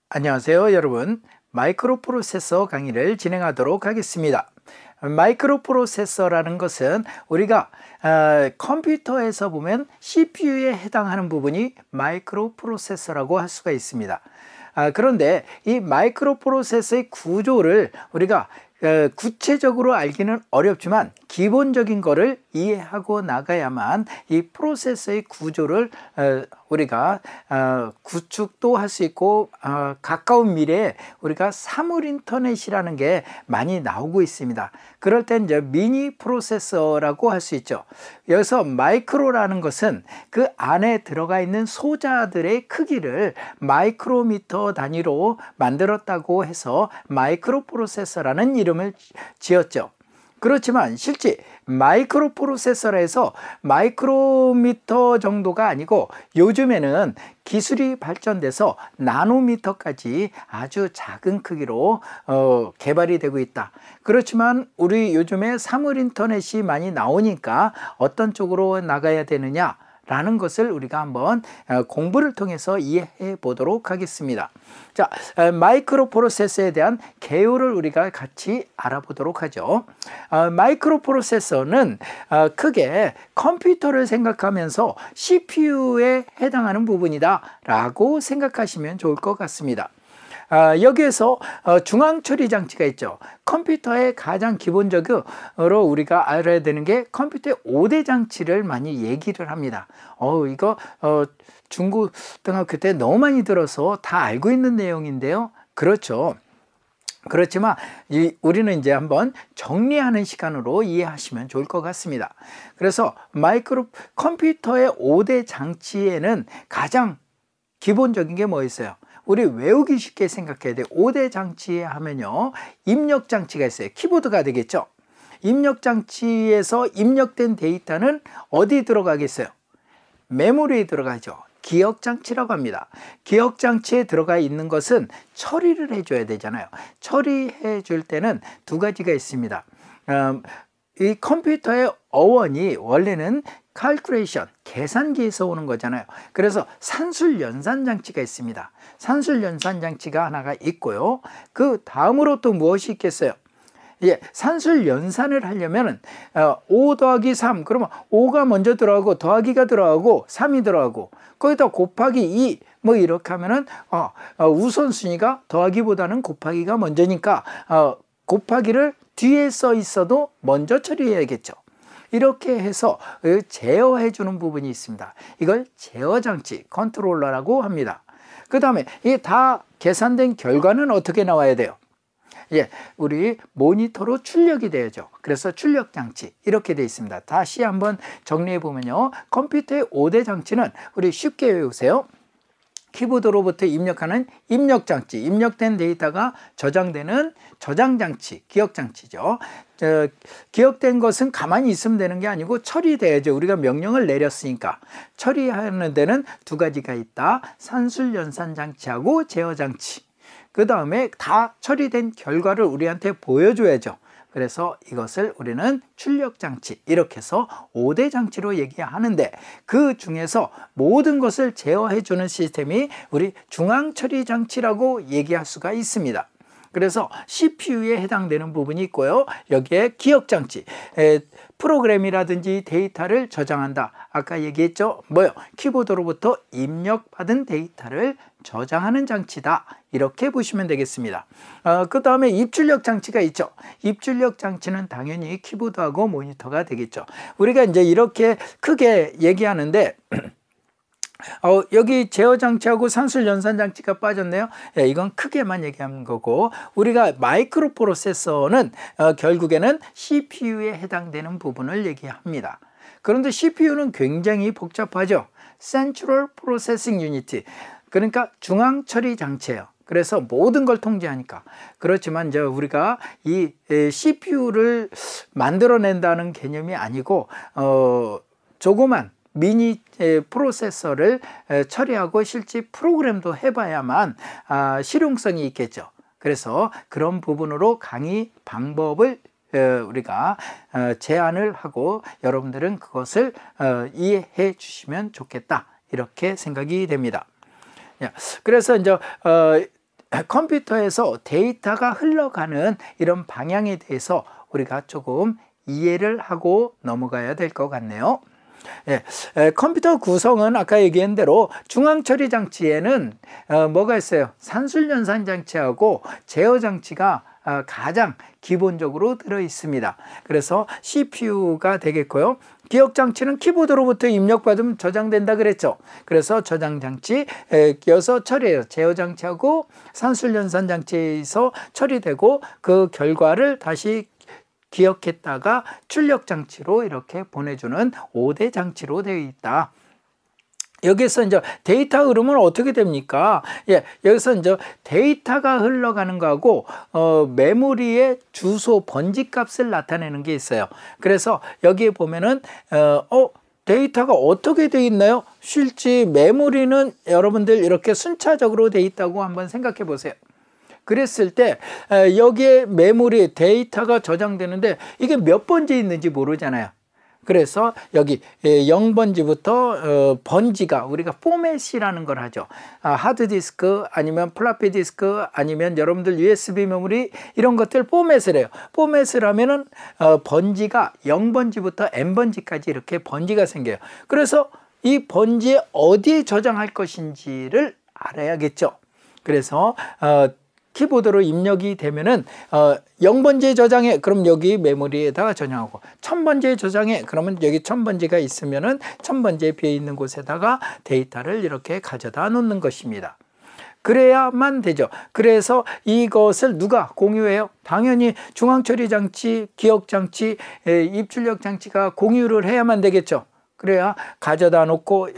안녕하세요, 여러분. 마이크로 프로세서 강의를 진행하도록 하겠습니다. 마이크로 프로세서라는 것은 우리가 컴퓨터에서 보면 CPU에 해당하는 부분이 마이크로 프로세서라고 할 수가 있습니다. 그런데 이 마이크로 프로세서의 구조를 우리가 구체적으로 알기는 어렵지만 기본적인 거를 이해하고 나가야만 이 프로세서의 구조를 우리가 구축도 할 수 있고 가까운 미래에 우리가 사물 인터넷이라는 게 많이 나오고 있습니다. 그럴 땐 이제 미니 프로세서라고 할 수 있죠. 여기서 마이크로라는 것은 그 안에 들어가 있는 소자들의 크기를 마이크로미터 단위로 만들었다고 해서 마이크로 프로세서라는 이름을 지었죠. 그렇지만 실제 마이크로 프로세서라 해서 마이크로미터 정도가 아니고 요즘에는 기술이 발전돼서 나노미터까지 아주 작은 크기로 개발이 되고 있다. 그렇지만 우리 요즘에 사물 인터넷이 많이 나오니까 어떤 쪽으로 나가야 되느냐 라는 것을 우리가 한번 공부를 통해서 이해해 보도록 하겠습니다. 자, 마이크로 프로세서에 대한 개요를 우리가 같이 알아보도록 하죠. 마이크로 프로세서는 크게 컴퓨터를 생각하면서 CPU에 해당하는 부분이다 라고 생각하시면 좋을 것 같습니다. 여기에서 중앙 처리 장치가 있죠. 컴퓨터의 가장 기본적으로 우리가 알아야 되는 게 컴퓨터의 5대 장치를 많이 얘기를 합니다. 이거 중고등학교 때 너무 많이 들어서 다 알고 있는 내용인데요. 그렇죠. 그렇지만 우리는 이제 한번 정리하는 시간으로 이해하시면 좋을 것 같습니다. 그래서 컴퓨터의 5대 장치에는 가장 기본적인 게 뭐 있어요? 우리 외우기 쉽게 생각해야 돼요. 5대 장치 하면요, 입력 장치가 있어요. 키보드가 되겠죠. 입력 장치에서 입력된 데이터는 어디 들어가겠어요? 메모리에 들어가죠. 기억 장치라고 합니다. 기억 장치에 들어가 있는 것은 처리를 해줘야 되잖아요. 처리해 줄 때는 두 가지가 있습니다. 이 컴퓨터의 어원이 원래는 calculation, 계산기에서 오는 거잖아요. 그래서 산술 연산 장치가 있습니다. 산술 연산 장치가 하나가 있고요. 그 다음으로 또 무엇이 있겠어요? 산술 연산을 하려면 5 더하기 3, 그러면 5가 먼저 들어가고 더하기가 들어가고 3이 들어가고 거기다 곱하기 2, 뭐 이렇게 하면은 우선순위가 더하기보다는 곱하기가 먼저니까 곱하기를 뒤에 써 있어도 먼저 처리해야겠죠. 이렇게 해서 제어해 주는 부분이 있습니다. 이걸 제어 장치, 컨트롤러라고 합니다. 그 다음에 이 다 계산된 결과는 어떻게 나와야 돼요? 우리 모니터로 출력이 되죠. 그래서 출력 장치 이렇게 되어 있습니다. 다시 한번 정리해 보면요, 컴퓨터의 5대 장치는 우리 쉽게 외우세요. 키보드로부터 입력하는 입력 장치, 입력된 데이터가 저장되는 저장 장치, 기억 장치죠. 기억된 것은 가만히 있으면 되는 게 아니고 처리돼야죠. 우리가 명령을 내렸으니까. 처리하는 데는 두 가지가 있다. 산술 연산 장치하고 제어 장치. 그 다음에 다 처리된 결과를 우리한테 보여줘야죠. 그래서 이것을 우리는 출력 장치, 이렇게 해서 5대 장치로 얘기하는데 그 중에서 모든 것을 제어해 주는 시스템이 우리 중앙 처리 장치라고 얘기할 수가 있습니다. 그래서 CPU에 해당되는 부분이 있고요. 여기에 기억 장치, 프로그램이라든지 데이터를 저장한다. 아까 얘기했죠? 뭐요? 키보드로부터 입력받은 데이터를 저장하는 장치다. 이렇게 보시면 되겠습니다. 그 다음에 입출력 장치가 있죠. 입출력 장치는 당연히 키보드하고 모니터가 되겠죠. 우리가 이제 이렇게 크게 얘기하는데 여기 제어 장치하고 산술 연산 장치가 빠졌네요. 이건 크게만 얘기하는 거고, 우리가 마이크로 프로세서는 결국에는 CPU에 해당되는 부분을 얘기합니다. 그런데 CPU는 굉장히 복잡하죠. Central Processing Unit, 그러니까 중앙 처리 장치예요. 그래서 모든 걸 통제하니까. 그렇지만 이제 우리가 이 CPU를 만들어낸다는 개념이 아니고 조그만 미니 프로세서를 처리하고 실제 프로그램도 해봐야만 실용성이 있겠죠. 그래서 그런 부분으로 강의 방법을 우리가 제안을 하고 여러분들은 그것을 이해해 주시면 좋겠다, 이렇게 생각이 됩니다. 그래서 이제 컴퓨터에서 데이터가 흘러가는 이런 방향에 대해서 우리가 조금 이해를 하고 넘어가야 될 것 같네요. 컴퓨터 구성은 아까 얘기한 대로 중앙처리 장치에는 뭐가 있어요? 산술연산 장치하고 제어 장치가 가장 기본적으로 들어 있습니다. 그래서 CPU가 되겠고요. 기억 장치는 키보드로부터 입력받으면 저장된다 그랬죠. 그래서 저장 장치 끼워서 처리해요. 제어 장치하고 산술연산 장치에서 처리되고 그 결과를 다시 기억했다가 출력 장치로 이렇게 보내주는 5대 장치로 되어 있다. 여기서 이제 데이터 흐름은 어떻게 됩니까? 여기서 이제 데이터가 흘러가는 거하고 메모리의 주소 번지 값을 나타내는 게 있어요. 그래서 여기에 보면은 데이터가 어떻게 되어 있나요? 실제 메모리는 여러분들 이렇게 순차적으로 되어 있다고 한번 생각해 보세요. 그랬을 때 여기에 메모리 데이터가 저장되는데 이게 몇 번째 있는지 모르잖아요. 그래서 여기 0번지부터 번지가 우리가 포맷이라는 걸 하죠. 하드디스크 아니면 플라피 디스크 아니면 여러분들 USB 메모리 이런 것들 포맷을 해요. 포맷을 하면은 번지가 0번지부터 n번지까지 이렇게 번지가 생겨요. 그래서 이 번지에 어디에 저장할 것인지를 알아야겠죠. 그래서 키보드로 입력이 되면은 0번지에 저장해 그럼 여기 메모리에다가 저장하고 1000번지에 저장해 그러면 여기 1000번지가 있으면은 1000번지에 비어 있는 곳에다가 데이터를 이렇게 가져다 놓는 것입니다. 그래야만 되죠. 그래서 이것을 누가 공유해요? 당연히 중앙처리 장치, 기억 장치, 입출력 장치가 공유를 해야만 되겠죠. 그래야 가져다 놓고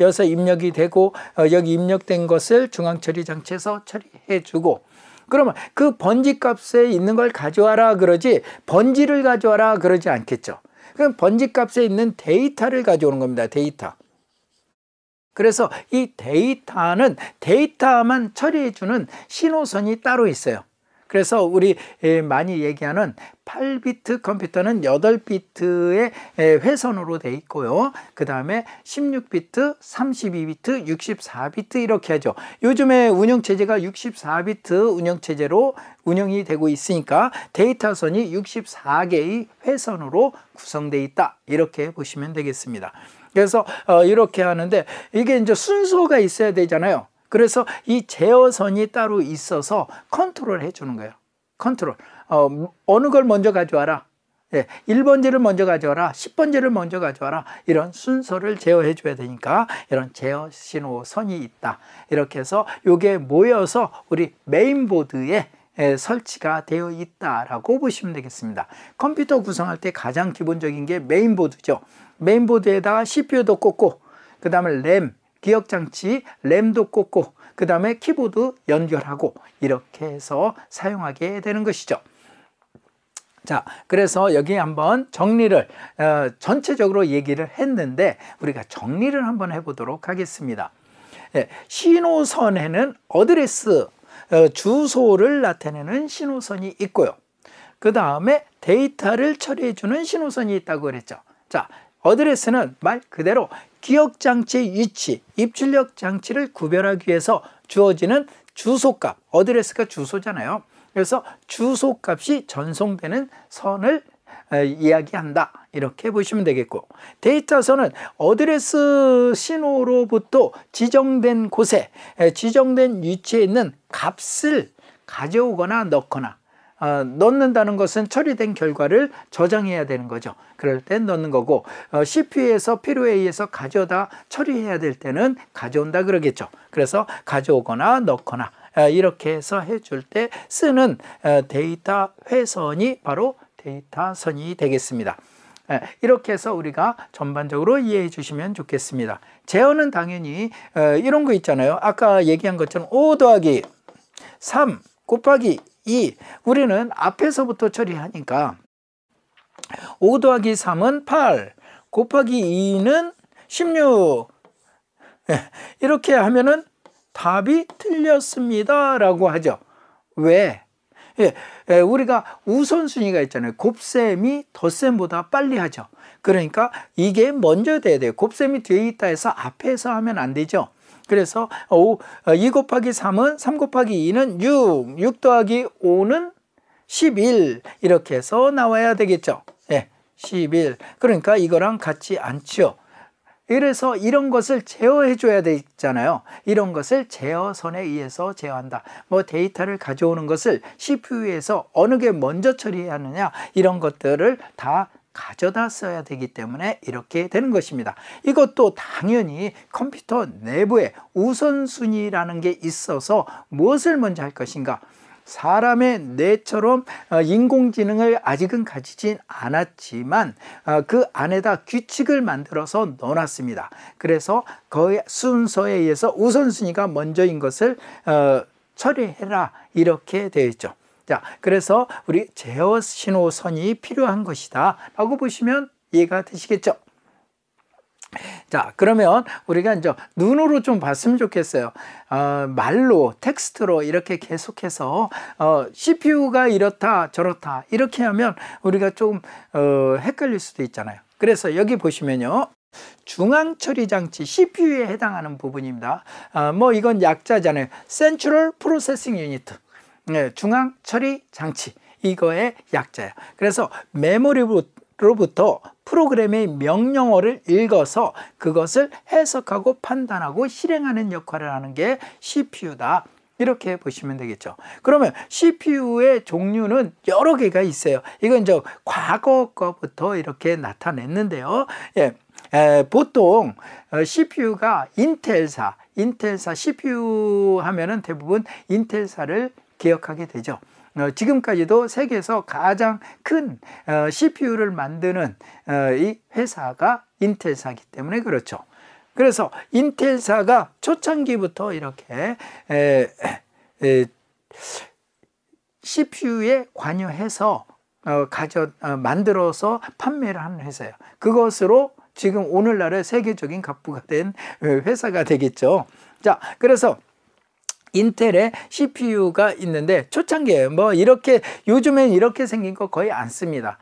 여기서 입력이 되고 여기 입력된 것을 중앙처리 장치에서 처리해 주고 그러면 그 번지 값에 있는 걸 가져와라 그러지 번지를 가져와라 그러지 않겠죠. 그럼 번지 값에 있는 데이터를 가져오는 겁니다. 데이터. 그래서 이 데이터는 데이터만 처리해 주는 신호선이 따로 있어요. 그래서 우리 많이 얘기하는 8비트 컴퓨터는 8비트의 회선으로 되어 있고요. 그 다음에 16비트, 32비트, 64비트 이렇게 하죠. 요즘에 운영체제가 64비트 운영체제로 운영이 되고 있으니까 데이터선이 64개의 회선으로 구성되어 있다. 이렇게 보시면 되겠습니다. 그래서 이렇게 하는데 이게 이제 순서가 있어야 되잖아요. 그래서 이 제어선이 따로 있어서 컨트롤 해주는 거예요. 컨트롤. 어느 걸 먼저 가져와라. 1번지를 먼저 가져와라. 10번지를 먼저 가져와라. 이런 순서를 제어해 줘야 되니까 이런 제어 신호선이 있다. 이렇게 해서 이게 모여서 우리 메인보드에 설치가 되어 있다라고 보시면 되겠습니다. 컴퓨터 구성할 때 가장 기본적인 게 메인보드죠. 메인보드에다가 CPU도 꽂고 그 다음에 램, 기억장치, 램도 꽂고 그 다음에 키보드 연결하고 이렇게 해서 사용하게 되는 것이죠. 자, 그래서 여기 한번 정리를 전체적으로 얘기를 했는데 우리가 정리를 한번 해보도록 하겠습니다. 신호선에는 어드레스, 주소를 나타내는 신호선이 있고요. 그 다음에 데이터를 처리해주는 신호선이 있다고 그랬죠. 자, 어드레스는 말 그대로 기억장치의 위치, 입출력 장치를 구별하기 위해서 주어지는 주소값, 어드레스가 주소잖아요. 그래서 주소값이 전송되는 선을 이야기한다. 이렇게 보시면 되겠고, 데이터선은 어드레스 신호로부터 지정된 곳에, 지정된 위치에 있는 값을 가져오거나 넣거나, 넣는다는 것은 처리된 결과를 저장해야 되는 거죠. 그럴 땐 넣는 거고, CPU에서 필요에 의해서 가져다 처리해야 될 때는 가져온다 그러겠죠. 그래서 가져오거나 넣거나 이렇게 해서 해줄 때 쓰는 데이터 회선이 바로 데이터선이 되겠습니다. 이렇게 해서 우리가 전반적으로 이해해 주시면 좋겠습니다. 제어는 당연히 이런 거 있잖아요. 아까 얘기한 것처럼 5 더하기 3 곱하기 2 우리는 앞에서부터 처리하니까 5 더하기 3은 8 곱하기 2는 16 이렇게 하면은 답이 틀렸습니다 라고 하죠. 왜? 우리가 우선순위가 있잖아요. 곱셈이 덧셈보다 빨리 하죠. 그러니까 이게 먼저 돼야 돼요. 곱셈이 뒤에 있다 해서 앞에서 하면 안 되죠. 그래서 2 곱하기 3은 3 곱하기 2는 6, 6 더하기 5는 11 이렇게 해서 나와야 되겠죠. 예, 11. 그러니까 이거랑 같지 않죠. 그래서 이런 것을 제어해 줘야 되잖아요. 이런 것을 제어선에 의해서 제어한다. 뭐 데이터를 가져오는 것을 CPU에서 어느 게 먼저 처리해야 하느냐, 이런 것들을 다 가져다 써야 되기 때문에 이렇게 되는 것입니다. 이것도 당연히 컴퓨터 내부에 우선순위라는 게 있어서 무엇을 먼저 할 것인가, 사람의 뇌처럼 인공지능을 아직은 가지진 않았지만 그 안에다 규칙을 만들어서 넣어놨습니다. 그래서 그 순서에 의해서 우선순위가 먼저인 것을 처리해라, 이렇게 되어 있죠. 자, 그래서 우리 제어 신호선이 필요한 것이다 라고 보시면 이해가 되시겠죠. 자, 그러면 우리가 이제 눈으로 좀 봤으면 좋겠어요. 말로, 텍스트로 이렇게 계속해서 CPU가 이렇다 저렇다 이렇게 하면 우리가 좀 헷갈릴 수도 있잖아요. 그래서 여기 보시면요, 중앙처리장치 CPU에 해당하는 부분입니다. 뭐 이건 약자잖아요. Central Processing Unit, 네, 중앙처리장치, 이거의 약자예요. 그래서 메모리로부터 프로그램의 명령어를 읽어서 그것을 해석하고 판단하고 실행하는 역할을 하는 게 CPU다, 이렇게 보시면 되겠죠. 그러면 CPU의 종류는 여러 개가 있어요. 이건 이제 과거 거부터 이렇게 나타냈는데요. 예, 보통 CPU가 인텔사 CPU 하면은 대부분 인텔사를 기억하게 되죠. 지금까지도 세계에서 가장 큰 CPU를 만드는 이 회사가 인텔사이기 때문에 그렇죠. 그래서 인텔사가 초창기부터 이렇게 CPU에 관여해서 만들어서 판매를 하는 회사예요. 그것으로 지금 오늘날의 세계적인 갑부가 된 회사가 되겠죠. 자, 그래서 인텔의 CPU가 있는데 초창기에 뭐 이렇게, 요즘엔 이렇게 생긴 거 거의 안 씁니다.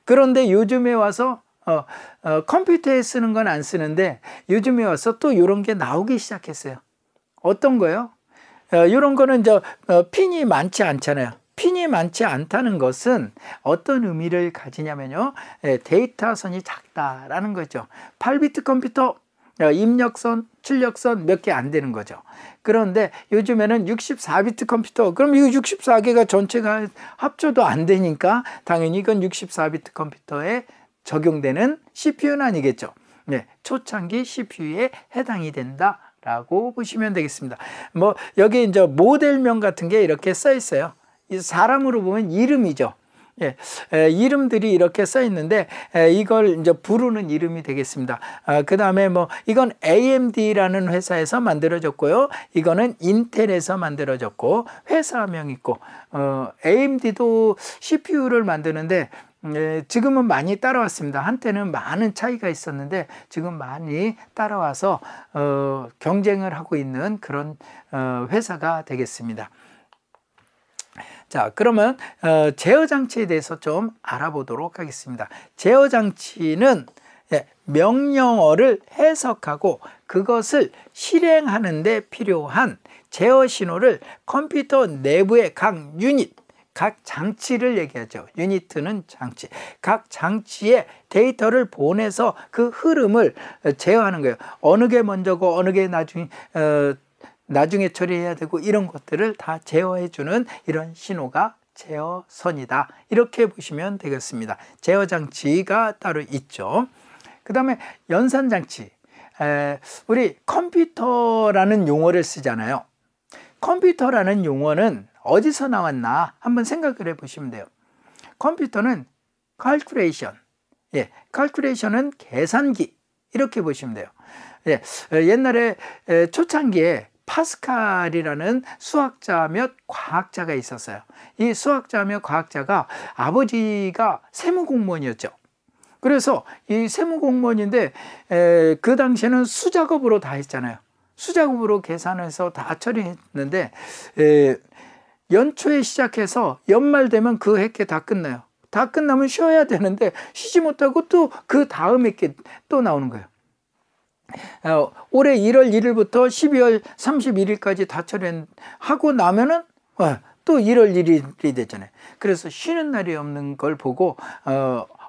그런데 요즘에 와서 컴퓨터에 쓰는 건 안 쓰는데 요즘에 와서 또 이런 게 나오기 시작했어요. 어떤 거요? 이런 거는 이제 핀이 많지 않잖아요. 핀이 많지 않다는 것은 어떤 의미를 가지냐면요, 데이터선이 작다라는 거죠. 8비트 컴퓨터 입력선, 출력선 몇 개 안 되는 거죠. 그런데 요즘에는 64비트 컴퓨터, 그럼 이 64개가 전체가 합쳐도 안 되니까 당연히 이건 64비트 컴퓨터에 적용되는 CPU는 아니겠죠. 네, 초창기 CPU에 해당이 된다라고 보시면 되겠습니다. 뭐 여기 이제 모델명 같은 게 이렇게 써 있어요. 이 사람으로 보면 이름이죠. 예, 이름들이 이렇게 써 있는데 이걸 이제 부르는 이름이 되겠습니다. 그 다음에 뭐 이건 AMD라는 회사에서 만들어졌고요. 이거는 인텔에서 만들어졌고 회사명 있고, AMD도 CPU를 만드는데 지금은 많이 따라왔습니다. 한때는 많은 차이가 있었는데 지금 많이 따라와서 경쟁을 하고 있는 그런 회사가 되겠습니다. 자, 그러면 제어장치에 대해서 좀 알아보도록 하겠습니다. 제어장치는 명령어를 해석하고 그것을 실행하는 데 필요한 제어 신호를 컴퓨터 내부의 각 유닛, 각 장치를 얘기하죠. 유니트는 장치. 각 장치에 데이터를 보내서 그 흐름을 제어하는 거예요. 어느 게 먼저고 어느 게 나중에 처리해야 되고 이런 것들을 다 제어해주는 이런 신호가 제어선이다, 이렇게 보시면 되겠습니다. 제어장치가 따로 있죠. 그 다음에 연산장치. 우리 컴퓨터라는 용어를 쓰잖아요. 컴퓨터라는 용어는 어디서 나왔나 한번 생각을 해보시면 돼요. 컴퓨터는 calculation, calculation은 계산기, 이렇게 보시면 돼요. 옛날에 초창기에 파스칼이라는 수학자며 과학자가 있었어요. 이 수학자며 과학자가 아버지가 세무공무원이었죠. 그래서 이 세무공무원인데 그 당시에는 수작업으로 다 했잖아요. 수작업으로 계산해서 다 처리했는데 연초에 시작해서 연말 되면 그 학기 다 끝나요. 다 끝나면 쉬어야 되는데 쉬지 못하고 또 그 다음 학기 또 나오는 거예요. 올해 1월 1일부터 12월 31일까지 다 처리하고 나면은 또 1월 1일이 됐잖아요. 그래서 쉬는 날이 없는 걸 보고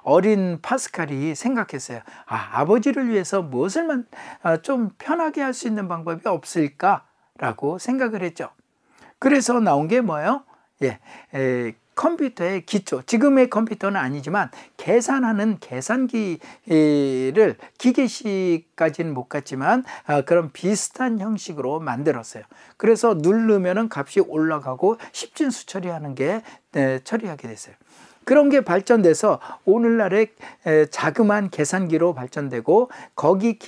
어린 파스칼이 생각했어요. 아버지를 위해서 무엇을 좀 편하게 할 수 있는 방법이 없을까라고 생각을 했죠. 그래서 나온 게 뭐예요? 컴퓨터의 기초, 지금의 컴퓨터는 아니지만 계산하는 계산기를 기계식까지는 못 갔지만 그런 비슷한 형식으로 만들었어요. 그래서 누르면은 값이 올라가고 10진수 처리하는 게 처리하게 됐어요. 그런 게 발전돼서 오늘날의 자그마한 계산기로 발전되고 거기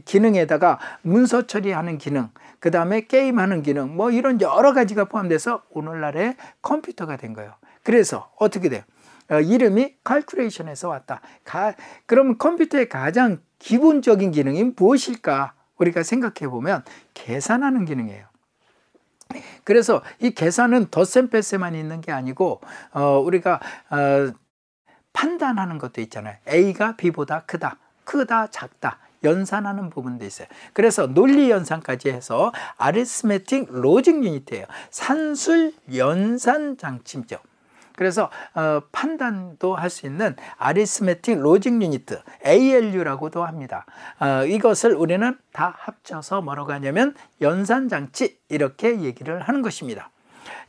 기능에다가 문서 처리하는 기능, 그 다음에 게임하는 기능, 뭐 이런 여러 가지가 포함돼서 오늘날의 컴퓨터가 된 거예요. 그래서 어떻게 돼요? 이름이 calculation에서 왔다. 그러면 컴퓨터의 가장 기본적인 기능이 무엇일까? 우리가 생각해 보면 계산하는 기능이에요. 그래서 이 계산은 덧셈 뺄셈만 있는 게 아니고 우리가 판단하는 것도 있잖아요. A가 B보다 크다, 작다, 연산하는 부분도 있어요. 그래서 논리 연산까지 해서 arithmetic logic unit예요. 산술 연산 장치죠. 그래서 판단도 할 수 있는 arithmetic logic unit, ALU라고도 합니다. 이것을 우리는 다 합쳐서 뭐라고 하냐면 연산장치, 이렇게 얘기를 하는 것입니다.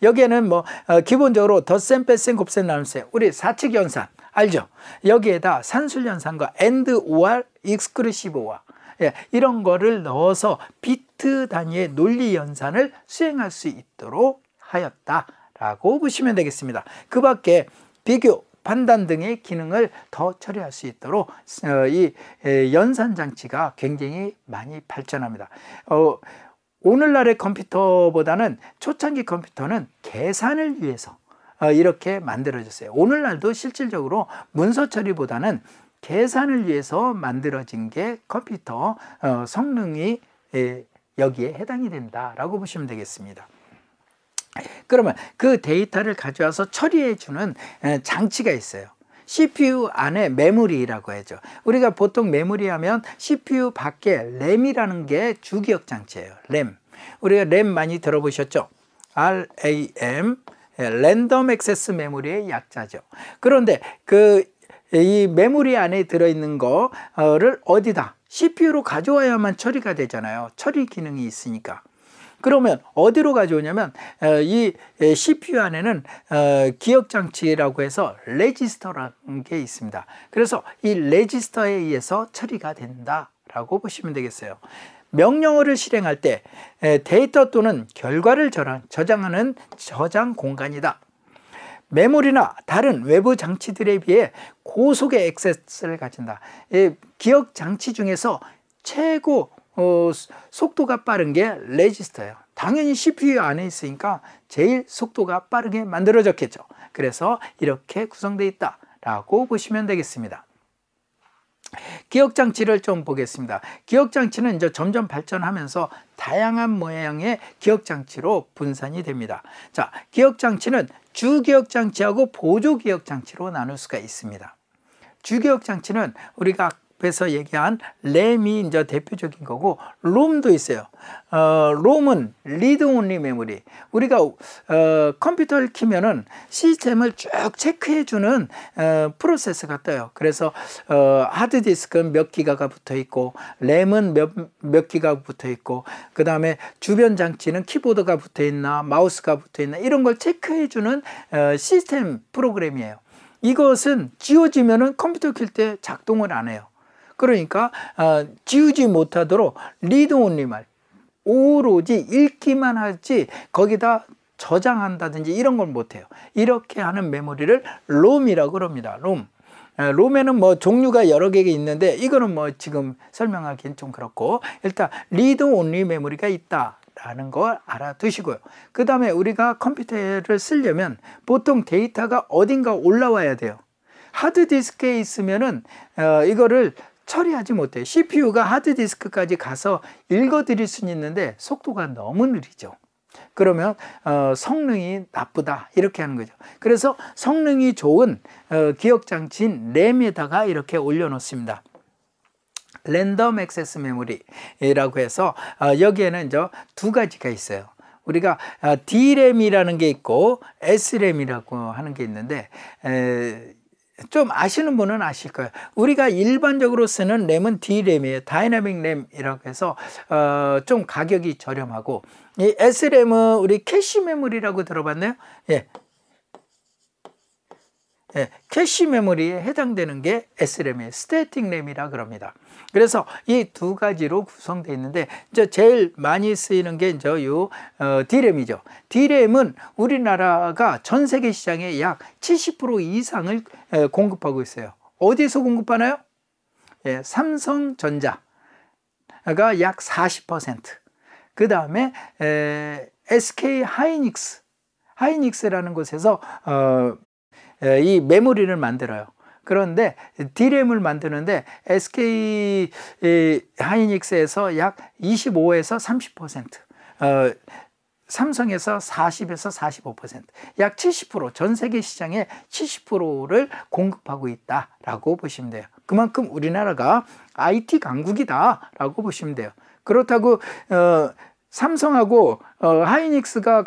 여기에는 뭐 기본적으로 덧셈, 뺄셈, 곱셈, 나눗셈, 우리 사칙 연산 알죠? 여기에다 산술 연산과 AND, OR, exclusive OR 이런 거를 넣어서 비트 단위의 논리 연산을 수행할 수 있도록 하였다 라고 보시면 되겠습니다. 그 밖에 비교, 판단 등의 기능을 더 처리할 수 있도록 이 연산장치가 굉장히 많이 발전합니다. 오늘날의 컴퓨터보다는 초창기 컴퓨터는 계산을 위해서 이렇게 만들어졌어요. 오늘날도 실질적으로 문서 처리보다는 계산을 위해서 만들어진 게 컴퓨터 성능이 여기에 해당이 된다라고 보시면 되겠습니다. 그러면 그 데이터를 가져와서 처리해 주는 장치가 있어요. CPU 안에 메모리라고 하죠. 우리가 보통 메모리 하면 CPU 밖에 램이라는 게 주기억 장치예요. 램. 우리가 램 많이 들어보셨죠? RAM, 랜덤 액세스 메모리의 약자죠. 그런데 이 메모리 안에 들어있는 거를 어디다? CPU로 가져와야만 처리가 되잖아요. 처리 기능이 있으니까. 그러면 어디로 가져오냐면 이 CPU 안에는 기억장치라고 해서 레지스터라는 게 있습니다. 그래서 이 레지스터에 의해서 처리가 된다라고 보시면 되겠어요. 명령어를 실행할 때 데이터 또는 결과를 저장하는 저장 공간이다. 메모리나 다른 외부 장치들에 비해 고속의 액세스를 가진다. 기억 장치 중에서 최고 속도가 빠른 게 레지스터예요. 당연히 CPU 안에 있으니까 제일 속도가 빠르게 만들어졌겠죠. 그래서 이렇게 구성되어 있다라고 보시면 되겠습니다. 기억장치를 좀 보겠습니다. 기억장치는 이제 점점 발전하면서 다양한 모양의 기억장치로 분산이 됩니다. 자, 기억장치는 주기억장치하고 보조기억장치로 나눌 수가 있습니다. 주기억장치는 우리가 앞에서 얘기한 램이 이제 대표적인 거고, 롬도 있어요. 롬은 리드 온리 메모리. 우리가 컴퓨터를 키면은 시스템을 쭉 체크해 주는 프로세스가 떠요. 그래서 하드디스크는 몇 기가가 붙어 있고, 램은 몇 기가가 붙어 있고, 그 다음에 주변 장치는 키보드가 붙어 있나 마우스가 붙어 있나 이런 걸 체크해 주는 시스템 프로그램이에요. 이것은 지워지면은 컴퓨터 킬 때 작동을 안 해요. 그러니까 지우지 못하도록 리드 온리만, 오로지 읽기만 하지 거기다 저장한다든지 이런 걸 못해요. 이렇게 하는 메모리를 롬이라고 합니다. 롬. 롬에는 뭐 종류가 여러 개가 있는데 이거는 뭐 지금 설명하기는 좀 그렇고, 일단 리드 온리 메모리가 있다 라는 걸 알아두시고요. 그 다음에 우리가 컴퓨터를 쓰려면 보통 데이터가 어딘가 올라와야 돼요. 하드디스크에 있으면은 이거를 처리하지 못해요. CPU가 하드디스크까지 가서 읽어드릴 수는 있는데 속도가 너무 느리죠. 그러면 성능이 나쁘다 이렇게 하는 거죠. 그래서 성능이 좋은 기억장치인 램에다가 이렇게 올려놓습니다. 랜덤 액세스 메모리라고 해서 여기에는 이제 두 가지가 있어요. 우리가 D램이라는 게 있고 S램이라고 하는 게 있는데 좀 아시는 분은 아실 거예요. 우리가 일반적으로 쓰는 램은 D램이에요. 다이나믹 램이라고 해서 좀 가격이 저렴하고, 이 S램은 우리 캐시 메모리라고 들어봤나요? 예. 예, 캐시 메모리에 해당되는 게 S램이에요. 스태틱 램이라 그럽니다. 그래서 이 두 가지로 구성되어 있는데, 이제 제일 많이 쓰이는 게 이제 D램이죠. D램은 우리나라가 전 세계 시장의 약 70% 이상을 공급하고 있어요. 어디서 공급하나요? 예, 삼성전자가 약 40%. 그 다음에 SK 하이닉스라는 곳에서 이 메모리를 만들어요. 그런데 D램을 만드는데 SK 하이닉스에서 약 25에서 30%, 삼성에서 40에서 45%, 약 70%, 전 세계 시장의 70%를 공급하고 있다라고 보시면 돼요. 그만큼 우리나라가 IT 강국이다라고 보시면 돼요. 그렇다고 삼성하고 하이닉스가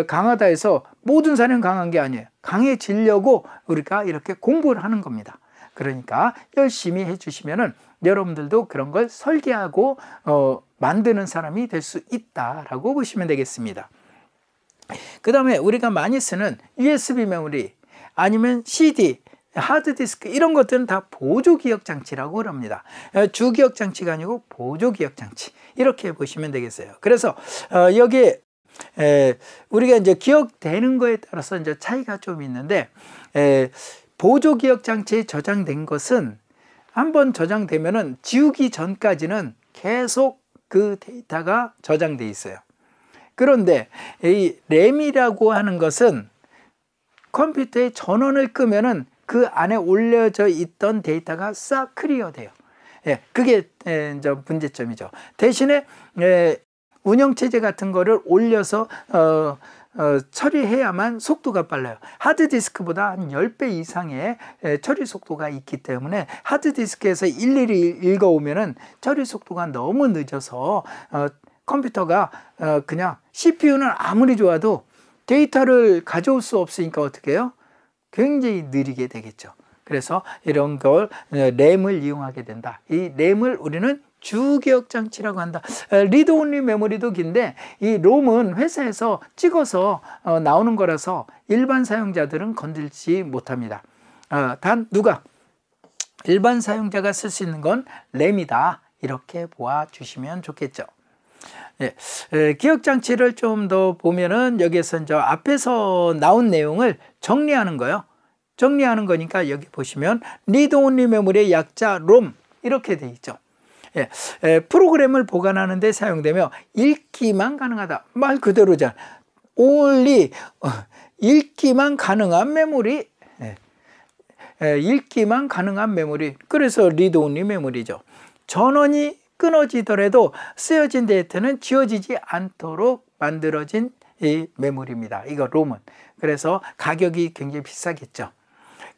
강하다 해서 모든 사람이 강한 게 아니에요. 강해지려고 우리가 이렇게 공부를 하는 겁니다. 그러니까 열심히 해주시면은 여러분들도 그런 걸 설계하고 만드는 사람이 될 수 있다라고 보시면 되겠습니다. 그 다음에 우리가 많이 쓰는 USB 메모리 아니면 CD, 하드디스크 이런 것들은 다 보조기억장치라고 합니다. 주기억장치가 아니고 보조기억장치 이렇게 보시면 되겠어요. 그래서 여기에 우리가 이제 기억되는 거에 따라서 이제 차이가 좀 있는데, 보조 기억 장치에 저장된 것은 한번 저장되면은 지우기 전까지는 계속 그 데이터가 저장돼 있어요. 그런데 이 램이라고 하는 것은 컴퓨터의 전원을 끄면은 그 안에 올려져 있던 데이터가 싹 클리어 돼요. 그게 이제 문제점이죠. 대신에 운영체제 같은 거를 올려서 처리해야만 속도가 빨라요. 하드디스크보다 한 10배 이상의 처리 속도가 있기 때문에 하드디스크에서 일일이 읽어오면은 처리 속도가 너무 늦어서 컴퓨터가 그냥 CPU는 아무리 좋아도 데이터를 가져올 수 없으니까 어떻게 해요? 굉장히 느리게 되겠죠. 그래서 이런 걸 램을 이용하게 된다. 이 램을 우리는 주기억 장치라고 한다. 리드 온리 메모리도 긴데 이 롬은 회사에서 찍어서 나오는 거라서 일반 사용자들은 건들지 못합니다. 단 누가 일반 사용자가 쓸 수 있는 건 램이다. 이렇게 보아주시면 좋겠죠. 기억 장치를 좀 더 보면은 여기에서 이제 앞에서 나온 내용을 정리하는 거예요. 정리하는 거니까 여기 보시면 리드 온리 메모리의 약자 롬 이렇게 돼 있죠. 프로그램을 보관하는 데 사용되며 읽기만 가능하다. 말 그대로잖아. only 읽기만 가능한 메모리. 읽기만 가능한 메모리. 그래서 리드 온리 메모리죠. 전원이 끊어지더라도 쓰여진 데이터는 지워지지 않도록 만들어진 이 메모리입니다. 이거 롬은. 그래서 가격이 굉장히 비싸겠죠.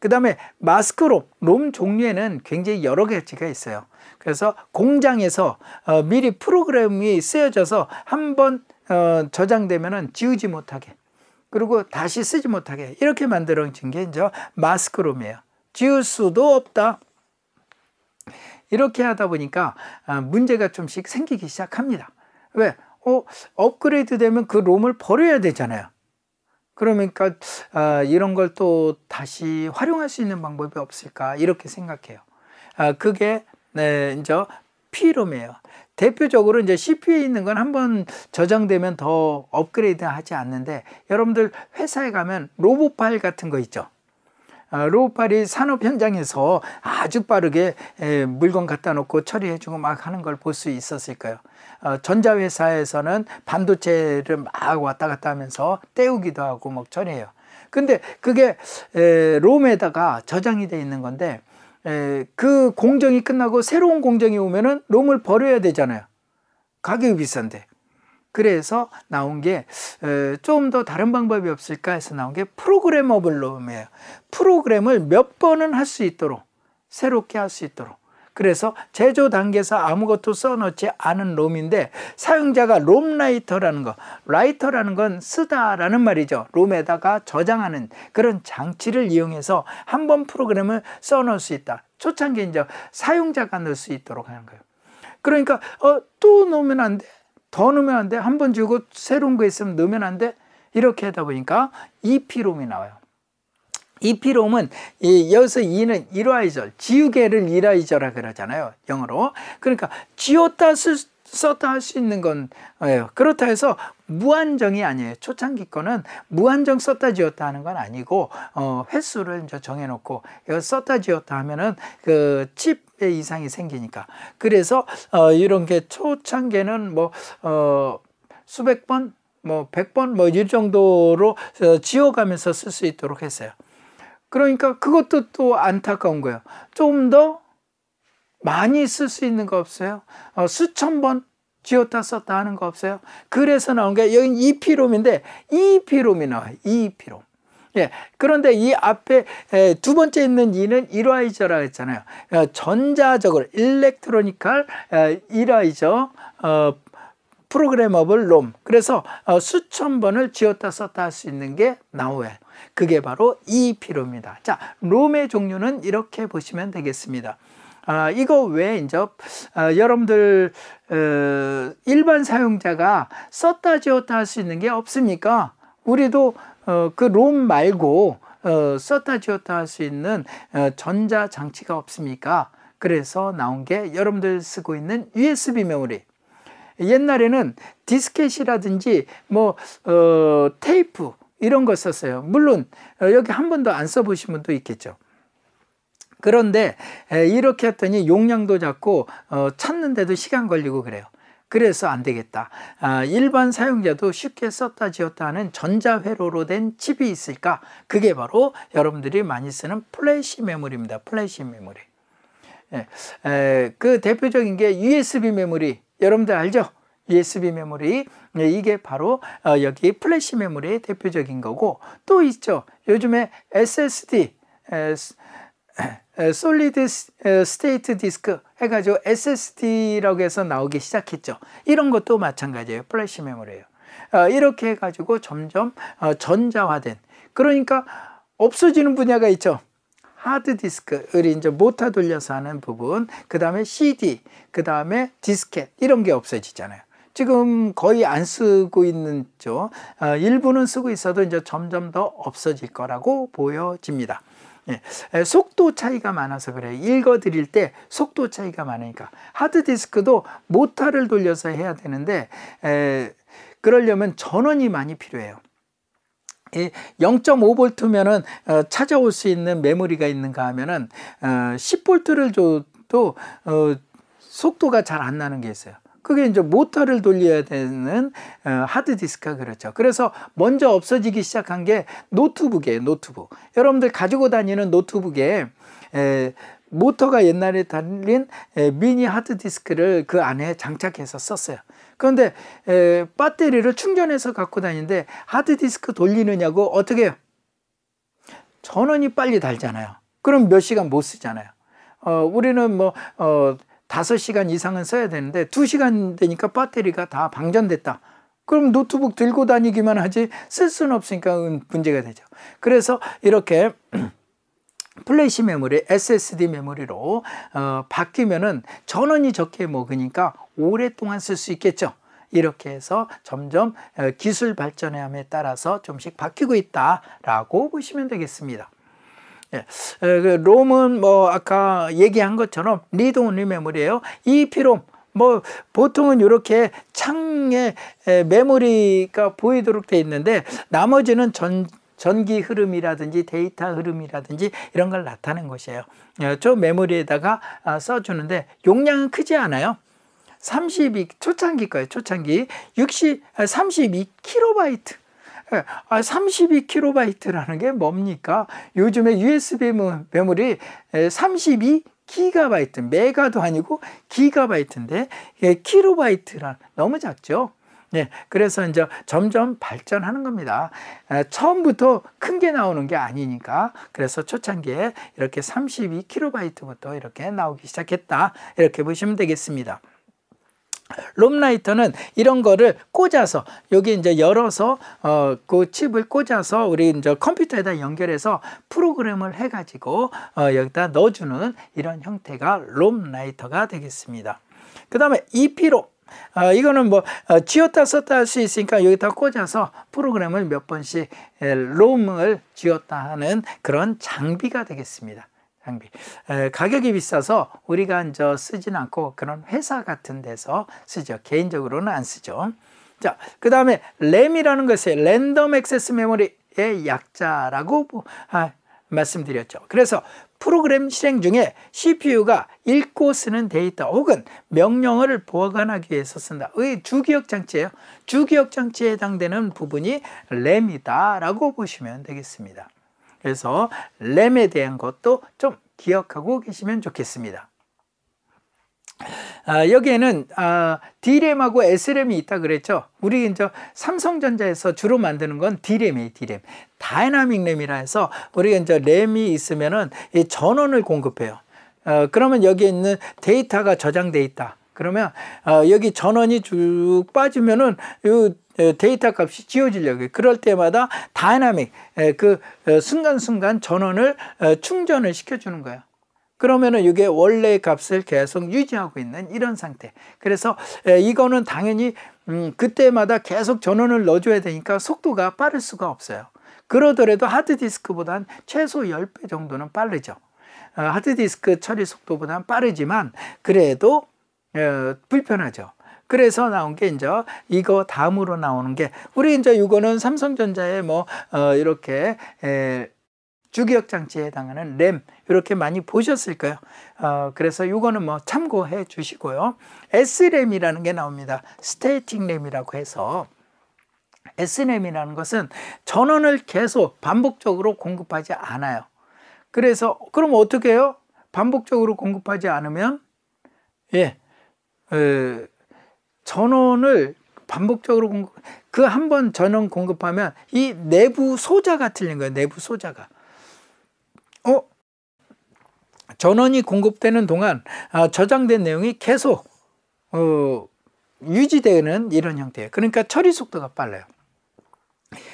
그 다음에 마스크롬, 롬 종류에는 굉장히 여러 가지가 있어요. 그래서 공장에서 미리 프로그램이 쓰여져서 한번 저장되면 지우지 못하게, 그리고 다시 쓰지 못하게 이렇게 만들어진 게 이제 마스크롬이에요. 지울 수도 없다. 이렇게 하다 보니까 문제가 좀씩 생기기 시작합니다. 왜? 업그레이드 되면 그 롬을 버려야 되잖아요. 그러니까 이런 걸 또 다시 활용할 수 있는 방법이 없을까 이렇게 생각해요. 그게 이제 P롬이에요. 대표적으로 이제 CPU에 있는 건 한번 저장되면 더 업그레이드 하지 않는데, 여러분들 회사에 가면 로봇 파일 같은 거 있죠. 로봇 파일이 산업 현장에서 아주 빠르게 물건 갖다 놓고 처리해주고 막 하는 걸 볼 수 있었을 거예요. 전자회사에서는 반도체를 막 왔다 갔다 하면서 떼우기도 하고 막 처리해요. 근데 그게 롬에다가 저장이 돼 있는 건데, 그 공정이 끝나고 새로운 공정이 오면은 롬을 버려야 되잖아요. 가격이 비싼데. 그래서 나온 게 좀 더 다른 방법이 없을까 해서 나온 게 프로그래머블 롬이에요. 프로그램을 몇 번은 할 수 있도록, 새롭게 할 수 있도록. 그래서 제조 단계에서 아무것도 써놓지 않은 롬인데 사용자가 롬 라이터라는 거, 라이터라는 건 쓰다라는 말이죠. 롬에다가 저장하는 그런 장치를 이용해서 한 번 프로그램을 써놓을 수 있다. 초창기에 이제 사용자가 넣을 수 있도록 하는 거예요. 그러니까 또 넣으면 안 돼, 더 넣으면 안 돼, 한 번 주고 새로운 거 있으면 넣으면 안 돼, 이렇게 하다 보니까 EP롬이 나와요. EP롬은 여기서 E는 이라이저, 지우개를 이라이저라 그러잖아요, 영어로. 그러니까 지웠다 썼다 할 수 있는 건 그렇다 해서 무한정이 아니에요. 초창기 거는 무한정 썼다 지웠다 하는 건 아니고 횟수를 이제 정해놓고 이거 썼다 지웠다 하면은 그 칩에 이상이 생기니까. 그래서 이런 게 초창기에는 뭐 수백 번, 뭐 100번 뭐 이 정도로 지워가면서 쓸 수 있도록 했어요. 그러니까 그것도 또 안타까운 거예요. 좀 더 많이 쓸 수 있는 거 없어요? 수천 번 지웠다 썼다 하는 거 없어요? 그래서 나온 게 여기 EP롬인데 EP롬이 나와요. EP롬. 예. 그런데 이 앞에 두 번째 있는 E는 이라이저라고 했잖아요. 전자적으로 일렉트로니컬 이라이저 프로그래머블 롬. 그래서 수천 번을 지웠다 썼다 할 수 있는 게 나와요. 그게 바로 EP롬입니다. 자, 롬의 종류는 이렇게 보시면 되겠습니다. 이거 외에 이제 여러분들 일반 사용자가 썼다 지웠다 할 수 있는 게 없습니까? 우리도 그 롬 말고 썼다 지웠다 할 수 있는 전자 장치가 없습니까? 그래서 나온 게 여러분들 쓰고 있는 USB 메모리. 옛날에는 디스켓이라든지 뭐 테이프 이런 거 썼어요. 물론 여기 한 번도 안 써보신 분도 있겠죠. 그런데 이렇게 했더니 용량도 작고 찾는데도 시간 걸리고 그래요. 그래서 안 되겠다. 일반 사용자도 쉽게 썼다 지웠다 하는 전자회로로 된 칩이 있을까? 그게 바로 여러분들이 많이 쓰는 플래시 메모리입니다. 플래시 메모리. 그 대표적인 게 USB 메모리. 여러분들 알죠? USB 메모리. 이게 바로 여기 플래시 메모리의 대표적인 거고, 또 있죠. 요즘에 SSD, 솔리드 스테이트 디스크 해가지고 SSD라고 해서 나오기 시작했죠. 이런 것도 마찬가지예요. 플래시 메모리예요. 이렇게 해가지고 점점 전자화된, 그러니까 없어지는 분야가 있죠. 하드디스크, 우리 이제 모터 돌려서 하는 부분, 그 다음에 CD, 그 다음에 디스켓, 이런 게 없어지잖아요. 지금 거의 안 쓰고 있는 쪽, 일부는 쓰고 있어도 이제 점점 더 없어질 거라고 보여집니다. 예, 속도 차이가 많아서 그래요. 읽어드릴 때 속도 차이가 많으니까. 하드디스크도 모터를 돌려서 해야 되는데 그러려면 전원이 많이 필요해요. 0.5V면은 찾아올 수 있는 메모리가 있는가 하면은 10V를 줘도 속도가 잘 안 나는 게 있어요. 그게 이제 모터를 돌려야 되는 하드디스크가 그렇죠. 그래서 먼저 없어지기 시작한 게 노트북이에요. 노트북. 여러분들 가지고 다니는 노트북에 모터가 옛날에 달린 미니 하드디스크를 그 안에 장착해서 썼어요. 그런데 배터리를 충전해서 갖고 다니는데 하드디스크 돌리느냐고 어떻게 해요? 전원이 빨리 닳잖아요. 그럼 몇 시간 못 쓰잖아요. 우리는 뭐 5시간 이상은 써야 되는데 2시간 되니까 배터리가 다 방전됐다. 그럼 노트북 들고 다니기만 하지 쓸 수는 없으니까 문제가 되죠. 그래서 이렇게 플래시 메모리, SSD 메모리로 바뀌면은 전원이 적게 먹으니까 오랫동안 쓸 수 있겠죠. 이렇게 해서 점점 기술 발전함에 따라서 좀씩 바뀌고 있다라고 보시면 되겠습니다. 예, 롬은 뭐 아까 얘기한 것처럼 리드 온리 메모리예요. EP롬 뭐 보통은 이렇게 창에 메모리가 보이도록 돼 있는데 나머지는 전기 흐름이라든지 데이터 흐름이라든지 이런 걸 나타내는 것이에요. 저 메모리에다가 써주는데 용량은 크지 않아요. 32 초창기 거예요. 초창기 32KB. 32KB라는 게 뭡니까? 요즘에 USB 메모리 32GB, 메가도 아니고 기가바이트인데 킬로바이트라 너무 작죠. 네, 그래서 이제 점점 발전하는 겁니다. 처음부터 큰 게 나오는 게 아니니까. 그래서 초창기에 이렇게 32kB부터 이렇게 나오기 시작했다. 이렇게 보시면 되겠습니다. 롬라이터는 이런 거를 꽂아서 여기 이제 열어서 그 칩을 꽂아서 우리 이제 컴퓨터에다 연결해서 프로그램을 해가지고 여기다 넣어주는 이런 형태가 롬라이터가 되겠습니다. 그 다음에 EP롬. 이거는 뭐 쥐었다 썼다 할 수 있으니까 여기다 꽂아서 프로그램을 몇 번씩 롬을 쥐었다 하는 그런 장비가 되겠습니다. 장비. 가격이 비싸서 우리가 이제 쓰진 않고 그런 회사 같은 데서 쓰죠. 개인적으로는 안 쓰죠. 자, 그 다음에 램이라는 것은 랜덤 액세스 메모리의 약자라고 말씀드렸죠. 그래서 프로그램 실행 중에 CPU가 읽고 쓰는 데이터 혹은 명령어를 보관하기 위해서 쓴다. 의 주기억 장치예요. 주기억 장치에 해당되는 부분이 램이다라고 보시면 되겠습니다. 그래서 램에 대한 것도 좀 기억하고 계시면 좋겠습니다. 여기에는 D램하고 S램이 있다 그랬죠. 우리 이제 삼성전자에서 주로 만드는 건 D램이에요. D램. 다이나믹 램이라 해서 우리가 이제 램이 있으면은 이 전원을 공급해요. 그러면 여기에 있는 데이터가 저장돼 있다. 그러면 여기 전원이 쭉 빠지면은 이 데이터 값이 지워지려고. 그럴 때마다 다이나믹 그 순간순간 전원을 충전을 시켜주는 거예요. 그러면은 이게 원래 값을 계속 유지하고 있는 이런 상태. 그래서 이거는 당연히 그때마다 계속 전원을 넣어줘야 되니까 속도가 빠를 수가 없어요. 그러더라도 하드디스크보단 최소 10배 정도는 빠르죠. 하드디스크 처리 속도보다는 빠르지만 그래도 불편하죠. 그래서 나온 게 이제 이거 다음으로 나오는 게 우리 이제 이거는 삼성전자의 뭐 이렇게 주기억 장치에 해당하는 램 이렇게 많이 보셨을 거예요. 그래서 이거는 뭐 참고해 주시고요. SRAM이라는 게 나옵니다. 스태틱 램이라고 해서 SRAM이라는 것은 전원을 계속 반복적으로 공급하지 않아요. 그래서 그럼 어떻게 해요? 반복적으로 공급하지 않으면 전원을 반복적으로 그 한 번 전원 공급하면 이 내부 소자가 틀린 거예요. 내부 소자가. 전원이 공급되는 동안 저장된 내용이 계속 유지되는 이런 형태예요. 그러니까 처리 속도가 빨라요.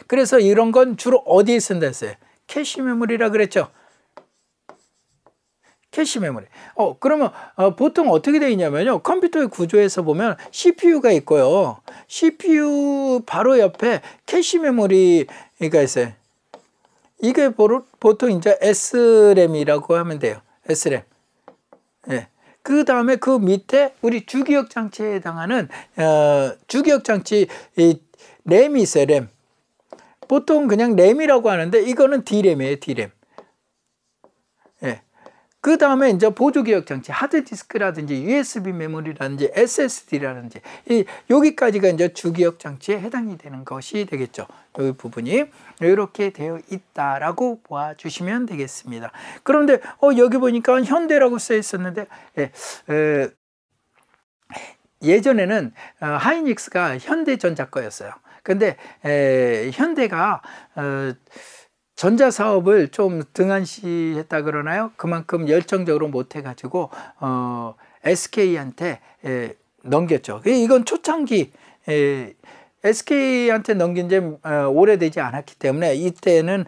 그래서 이런 건 주로 어디에 쓴다 했어요? 캐시 메모리라 그랬죠. 캐시 메모리. 그러면 보통 어떻게 되어 있냐면요. 컴퓨터의 구조에서 보면 CPU가 있고요. CPU 바로 옆에 캐시 메모리가 있어요. 이게 보통 이제 SRAM이라고 하면 돼요. SRAM. 예. 그 다음에 그 밑에 우리 주기억 장치에 해당하는 주기억 장치 램이 있어요. 램. 보통 그냥 램이라고 하는데 이거는 D램이에요. D램. 예. 그 다음에 이제 보조기억 장치, 하드디스크라든지 USB 메모리라든지 SSD라든지 여기까지가 이제 주기억 장치에 해당이 되는 것이 되겠죠. 이 부분이 이렇게 되어 있다라고 보아주시면 되겠습니다. 그런데 여기 보니까 현대라고 써 있었는데 예전에는 하이닉스가 현대전자 거였어요. 근데 현대가 전자사업을 좀 등한시했다 그러나요? 그만큼 열정적으로 못해가지고 SK한테 넘겼죠. 이건 초창기 SK한테 넘긴 지 오래되지 않았기 때문에 이때는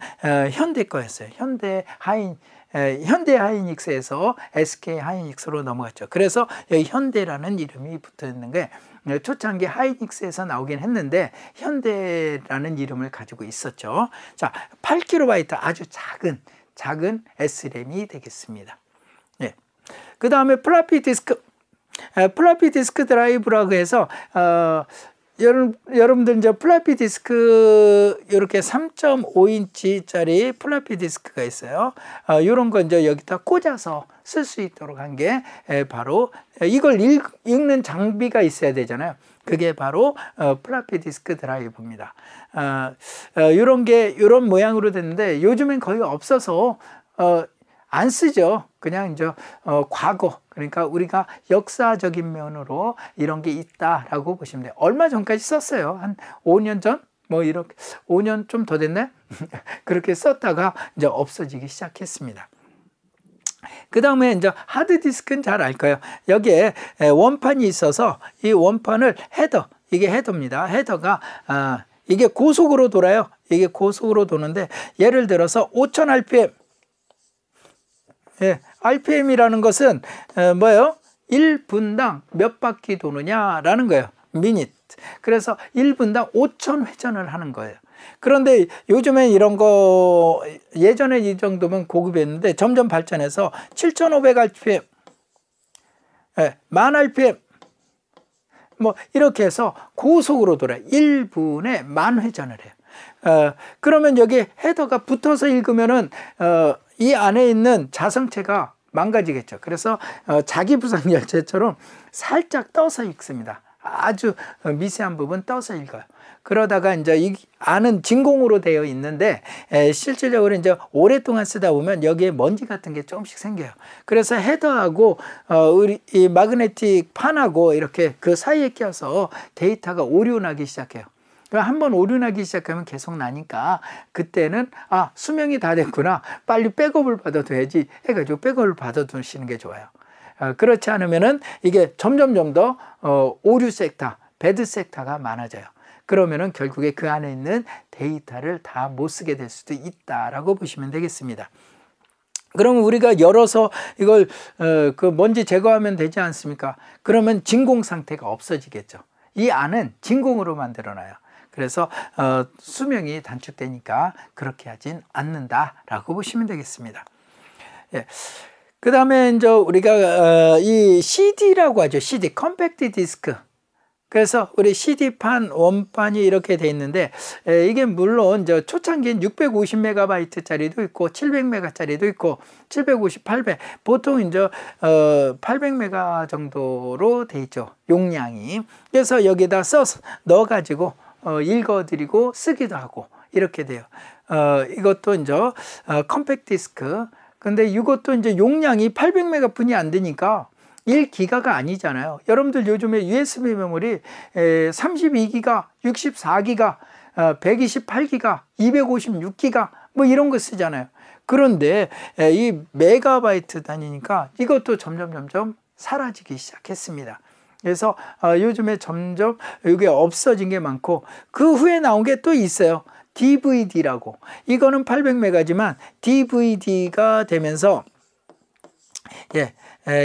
현대 거였어요. 현대 하이닉스에서 SK 하이닉스로 넘어갔죠. 그래서 여기 현대라는 이름이 붙어 있는 게 초창기 하이닉스에서 나오긴 했는데 현대라는 이름을 가지고 있었죠. 자, 8KB 아주 작은 SRAM이 되겠습니다. 예. 그 다음에 플라피 디스크 드라이브라고 해서 여러분들 이제 플라피 디스크 이렇게 3.5인치짜리 플라피 디스크가 있어요. 이런 거 이제 여기다 꽂아서 쓸 수 있도록 한 게 바로 이걸 읽는 장비가 있어야 되잖아요. 그게 바로 플라피 디스크 드라이브입니다. 이런 모양으로 됐는데 요즘엔 거의 없어서 안 쓰죠. 그냥 이제 과거 그러니까 우리가 역사적인 면으로 이런 게 있다라고 보시면 돼요. 얼마 전까지 썼어요. 한 5년 전? 뭐 이렇게 5년 좀 더 됐네? 그렇게 썼다가 이제 없어지기 시작했습니다. 그 다음에 이제 하드디스크는 잘 알 거예요. 여기에 원판이 있어서 이 원판을 헤더, 이게 헤더입니다. 헤더가 이게 고속으로 돌아요. 이게 고속으로 도는데 예를 들어서 5000rpm. 예, RPM이라는 것은 뭐예요? 1분당 몇 바퀴 도느냐라는 거예요. 미닛. 그래서 1분당 5000회전을 하는 거예요. 그런데 요즘엔 이런 거 예전에 이 정도면 고급이었는데 점점 발전해서 7500rpm, 10,000rpm 뭐 이렇게 해서 고속으로 돌아요. 1분에 10,000회전을 해요. 그러면 여기 헤더가 붙어서 읽으면은 이 안에 있는 자성체가 망가지겠죠. 그래서 자기 부상 열쇠처럼 살짝 떠서 읽습니다. 아주 미세한 부분 떠서 읽어요. 그러다가 이제 이 안은 진공으로 되어 있는데 실질적으로 이제 오랫동안 쓰다 보면 여기에 먼지 같은 게 조금씩 생겨요. 그래서 헤더하고 우리 이 마그네틱 판하고 이렇게 그 사이에 껴서 데이터가 오류나기 시작해요. 한번 오류나기 시작하면 계속 나니까 그때는 수명이 다 됐구나, 빨리 백업을 받아둬야지 해가지고 백업을 받아두시는 게 좋아요. 그렇지 않으면은 이게 점점 더 오류 섹터, 배드 섹터가 많아져요. 그러면은 결국에 그 안에 있는 데이터를 다 못 쓰게 될 수도 있다라고 보시면 되겠습니다. 그러면 우리가 열어서 이걸 그 먼지 제거하면 되지 않습니까? 그러면 진공 상태가 없어지겠죠. 이 안은 진공으로 만들어놔요. 그래서 수명이 단축되니까 그렇게 하진 않는다라고 보시면 되겠습니다. 예. 그 다음에 이제 우리가 이 CD라고 하죠. CD, 컴팩트 디스크. 그래서 우리 CD판, 원판이 이렇게 돼 있는데 이게 물론 저 초창기엔 650MB짜리도 있고 700MB짜리도 있고 750, 800, 보통 이제 800MB 정도로 돼 있죠. 용량이. 그래서 여기다 써서 넣어가지고 읽어드리고 쓰기도 하고 이렇게 돼요. 이것도 이제 컴팩트 디스크. 근데 이것도 이제 용량이 800MB 뿐이 안 되니까 1기가가 아니잖아요. 여러분들 요즘에 USB 메모리 32기가, 64기가, 128기가, 256기가 뭐 이런 거 쓰잖아요. 그런데 이 메가바이트 단위니까 이것도 점점 사라지기 시작했습니다. 그래서 요즘에 점점 이게 없어진 게 많고 그 후에 나온 게 또 있어요. DVD라고. 이거는 800메가지만 DVD가 되면서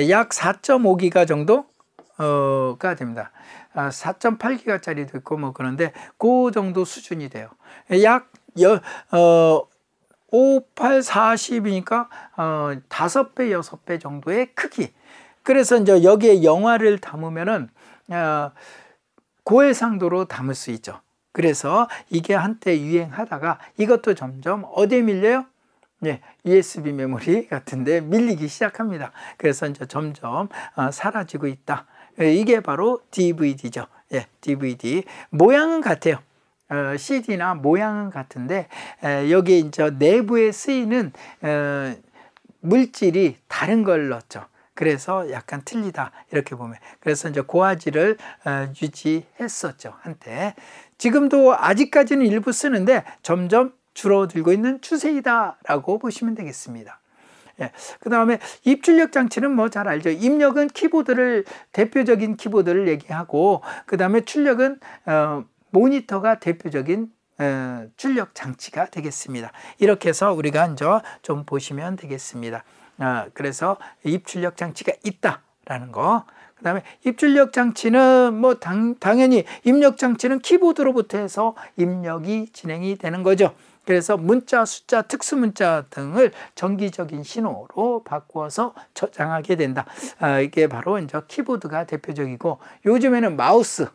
약 4.5기가 정도가 됩니다. 4.8기가짜리도 있고 뭐 그런데 그 정도 수준이 돼요. 약 5, 8, 40이니까 5배, 6배 정도의 크기. 그래서 이제 여기에 영화를 담으면은 고해상도로 담을 수 있죠. 그래서 이게 한때 유행하다가 이것도 점점 어디에 밀려요? USB 메모리 같은데 밀리기 시작합니다. 그래서 이제 점점 사라지고 있다. 이게 바로 DVD죠. DVD. 모양은 같아요. CD나 모양은 같은데 여기 이제 내부에 쓰이는 물질이 다른 걸 넣었죠. 그래서 약간 틀리다 이렇게 보면. 그래서 이제 고화질을 유지했었죠, 한때. 지금도 아직까지는 일부 쓰는데 점점 줄어들고 있는 추세이다라고 보시면 되겠습니다. 그 다음에 입출력 장치는 뭐 잘 알죠. 입력은 키보드를, 대표적인 키보드를 얘기하고, 그 다음에 출력은 모니터가 대표적인 출력 장치가 되겠습니다. 이렇게 해서 우리가 이제 좀 보시면 되겠습니다. 그래서 입출력 장치가 있다라는 거. 그 다음에 입출력 장치는 뭐 당연히 입력 장치는 키보드로부터 해서 입력이 진행이 되는 거죠. 그래서 문자, 숫자, 특수 문자 등을 정기적인 신호로 바꾸어서 저장하게 된다. 이게 바로 이제 키보드가 대표적이고, 요즘에는 마우스,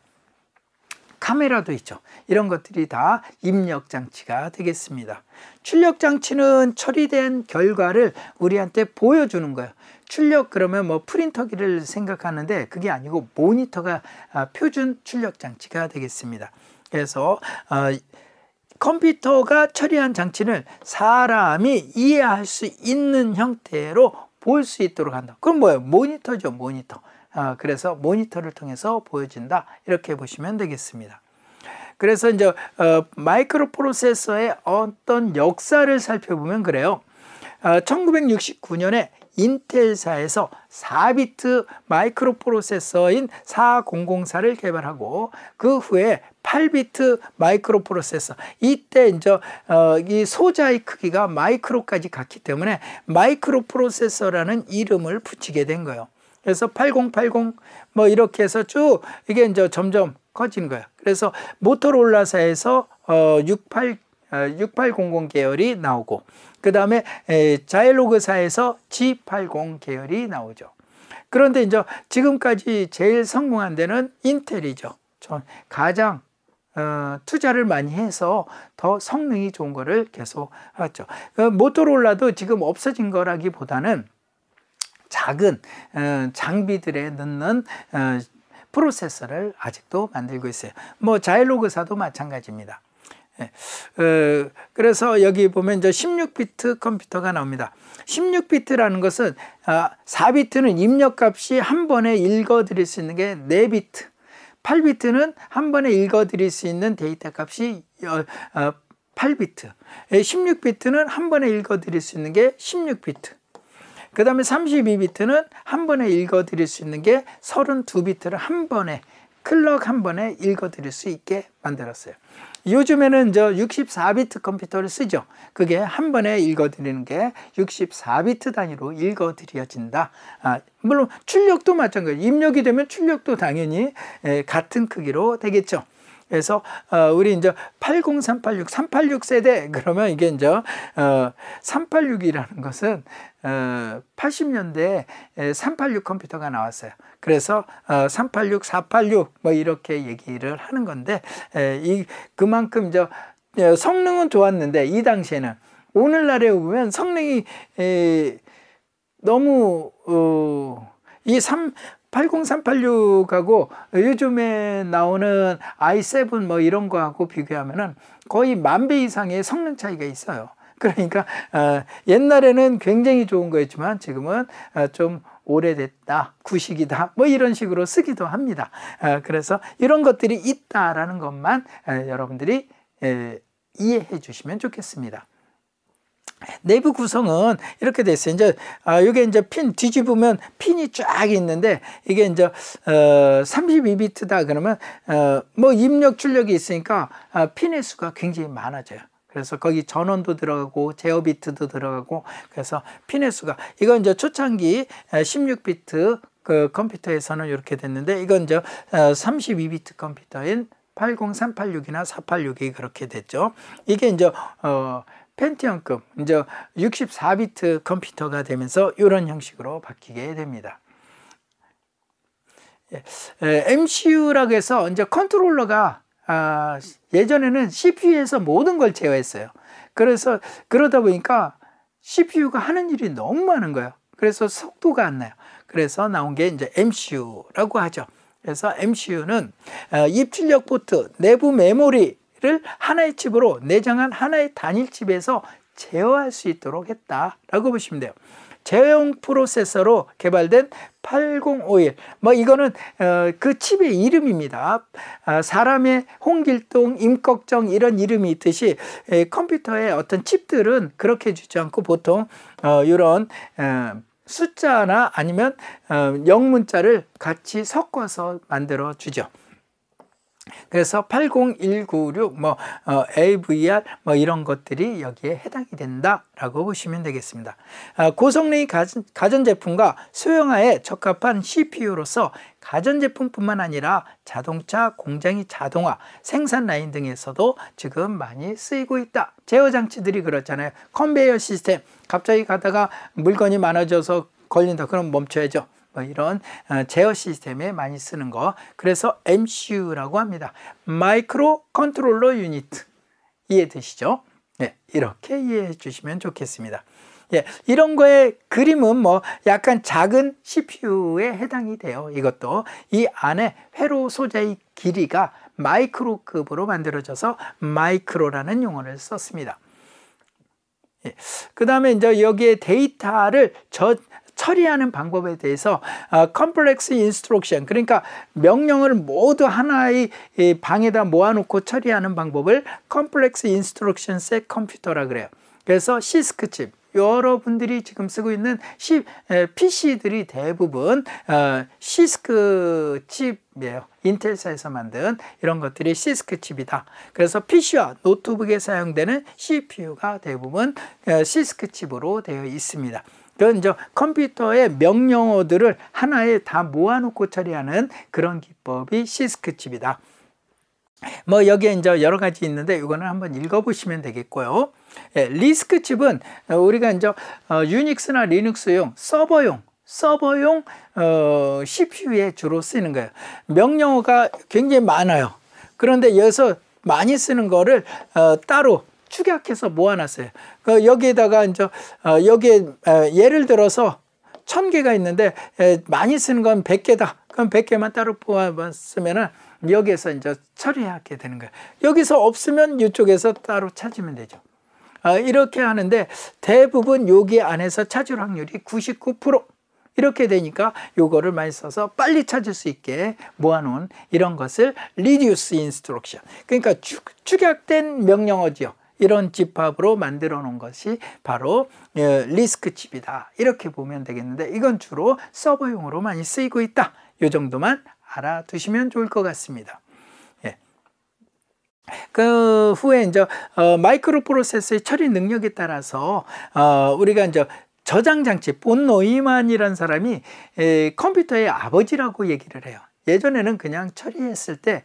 카메라도 있죠. 이런 것들이 다 입력 장치가 되겠습니다. 출력 장치는 처리된 결과를 우리한테 보여주는 거예요. 출력 그러면 뭐 프린터기를 생각하는데 그게 아니고 모니터가 표준 출력 장치가 되겠습니다. 그래서 컴퓨터가 처리한 장치는 사람이 이해할 수 있는 형태로 볼 수 있도록 한다. 그럼 뭐예요? 모니터죠, 모니터. 그래서 모니터를 통해서 보여진다. 이렇게 보시면 되겠습니다. 그래서 이제 마이크로 프로세서의 어떤 역사를 살펴보면 그래요. 1969년에 인텔사에서 4비트 마이크로 프로세서인 4004를 개발하고 그 후에 8비트 마이크로 프로세서, 이때 이제 이 소자의 크기가 마이크로까지 갔기 때문에 마이크로 프로세서라는 이름을 붙이게 된 거예요. 그래서 8080 뭐 이렇게 해서 쭉 이게 이제 점점 커지는 거예요. 그래서 모토로라사에서 6800 계열이 나오고, 그 다음에 자일로그사에서 G80 계열이 나오죠. 그런데 이제 지금까지 제일 성공한 데는 인텔이죠. 가장 투자를 많이 해서 더 성능이 좋은 거를 계속 하죠. 모토로라도 지금 없어진 거라기보다는 작은 장비들에 넣는 프로세서를 아직도 만들고 있어요. 뭐 자일로그사도 마찬가지입니다. 그래서 여기 보면 이제 16비트 컴퓨터가 나옵니다. 16비트라는 것은 4비트는 입력값이 한 번에 읽어드릴 수 있는 게 4비트, 8비트는 한 번에 읽어드릴 수 있는 데이터 값이 8비트, 16비트는 한 번에 읽어드릴 수 있는 게 16비트, 그 다음에 32비트는 한 번에 읽어드릴 수 있는 게 32비트를 한 번에, 클럭 한 번에 읽어드릴 수 있게 만들었어요. 요즘에는 저 64비트 컴퓨터를 쓰죠. 그게 한 번에 읽어드리는 게 64비트 단위로 읽어드려진다. 물론 출력도 마찬가지예요. 입력이 되면 출력도 당연히 같은 크기로 되겠죠. 그래서 우리 이제 80, 386, 386 세대 그러면 이게 이제 386이라는 것은 80년대에 386 컴퓨터가 나왔어요. 그래서 386, 486 뭐 이렇게 얘기를 하는 건데 그만큼 이제 성능은 좋았는데 이 당시에는, 오늘날에 보면 성능이 너무 이 80386하고 요즘에 나오는 i7 뭐 이런 거하고 비교하면은 거의 10,000배 이상의 성능 차이가 있어요. 그러니까 옛날에는 굉장히 좋은 거였지만 지금은 좀 오래됐다, 구식이다 뭐 이런 식으로 쓰기도 합니다. 그래서 이런 것들이 있다라는 것만 여러분들이 이해해 주시면 좋겠습니다. 내부 구성은 이렇게 됐어요. 이제 이게 이제 핀 뒤집으면 핀이 쫙 있는데 이게 이제 32비트다 그러면 뭐 입력 출력이 있으니까 핀의 수가 굉장히 많아져요. 그래서 거기 전원도 들어가고 제어 비트도 들어가고, 그래서 핀의 수가, 이건 이제 초창기 16비트 그 컴퓨터에서는 이렇게 됐는데 이건 이제 32비트 컴퓨터인 80386이나 486이 그렇게 됐죠. 이게 이제 펜티엄급 이제 64비트 컴퓨터가 되면서 이런 형식으로 바뀌게 됩니다. MCU라고 해서 이제 컨트롤러가 예전에는 CPU에서 모든 걸 제어했어요. 그래서 그러다 보니까 CPU가 하는 일이 너무 많은 거예요. 그래서 속도가 안 나요. 그래서 나온 게 이제 MCU라고 하죠. 그래서 MCU는 입출력 포트, 내부 메모리를 하나의 칩으로 내장한 하나의 단일 칩에서 제어할 수 있도록 했다라고 보시면 돼요. 제어용 프로세서로 개발된 8051, 뭐 이거는 그 칩의 이름입니다. 사람의 홍길동, 임꺽정 이런 이름이 있듯이 컴퓨터의 어떤 칩들은 그렇게 주지 않고 보통 이런 숫자나 아니면 영문자를 같이 섞어서 만들어 주죠. 그래서 80196 뭐 AVR 뭐 이런 것들이 여기에 해당이 된다라고 보시면 되겠습니다. 고성능의 가전제품과 소형화에 적합한 CPU로서 가전제품뿐만 아니라 자동차, 공장의 자동화, 생산 라인 등에서도 지금 많이 쓰이고 있다. 제어 장치들이 그렇잖아요. 컨베이어 시스템, 갑자기 가다가 물건이 많아져서 걸린다. 그럼 멈춰야죠. 이런 제어 시스템에 많이 쓰는 거, 그래서 MCU라고 합니다. 마이크로 컨트롤러 유닛, 이해되시죠? 네, 이렇게 이해해 주시면 좋겠습니다. 예, 이런 거의 그림은 뭐 약간 작은 CPU에 해당이 돼요. 이것도 이 안에 회로 소자의 길이가 마이크로급으로 만들어져서 마이크로라는 용어를 썼습니다. 예, 그 다음에 이제 여기에 데이터를 처리하는 방법에 대해서 컴플렉스 인스트럭션, 그러니까 명령을 모두 하나의 방에다 모아놓고 처리하는 방법을 컴플렉스 인스트럭션 셋 컴퓨터라 그래요. 그래서 시스크 칩, 여러분들이 지금 쓰고 있는 PC들이 대부분 시스크 칩이에요. 인텔사에서 만든 이런 것들이 시스크 칩이다. 그래서 PC와 노트북에 사용되는 CPU가 대부분 시스크 칩으로 되어 있습니다. 그건 이제 컴퓨터의 명령어들을 하나에 다 모아놓고 처리하는 그런 기법이 시스크 칩이다. 뭐 여기에 이제 여러 가지 있는데 이거는 한번 읽어보시면 되겠고요. 예, 리스크 칩은 우리가 이제 유닉스나 리눅스용 서버용 CPU에 주로 쓰는 거예요. 명령어가 굉장히 많아요. 그런데 여기서 많이 쓰는 거를 따로 축약해서 모아놨어요. 여기에다가 이제 여기에 예를 들어서 1000개가 있는데 많이 쓰는 건 100개다. 그럼 100개만 따로 뽑아봤으면은 여기에서 이제 처리하게 되는 거예요. 여기서 없으면 이쪽에서 따로 찾으면 되죠. 이렇게 하는데 대부분 여기 안에서 찾을 확률이 99%. 이렇게 되니까 요거를 많이 써서 빨리 찾을 수 있게 모아놓은 이런 것을 reduce instruction. 그러니까 축약된 명령어지요. 이런 집합으로 만들어 놓은 것이 바로 리스크 칩이다. 이렇게 보면 되겠는데 이건 주로 서버용으로 많이 쓰이고 있다. 요 정도만 알아두시면 좋을 것 같습니다. 예. 그 후에 이제 마이크로 프로세서의 처리 능력에 따라서 우리가 이제 저장 장치, 본 노이만이라는 사람이 컴퓨터의 아버지라고 얘기를 해요. 예전에는 그냥 처리했을 때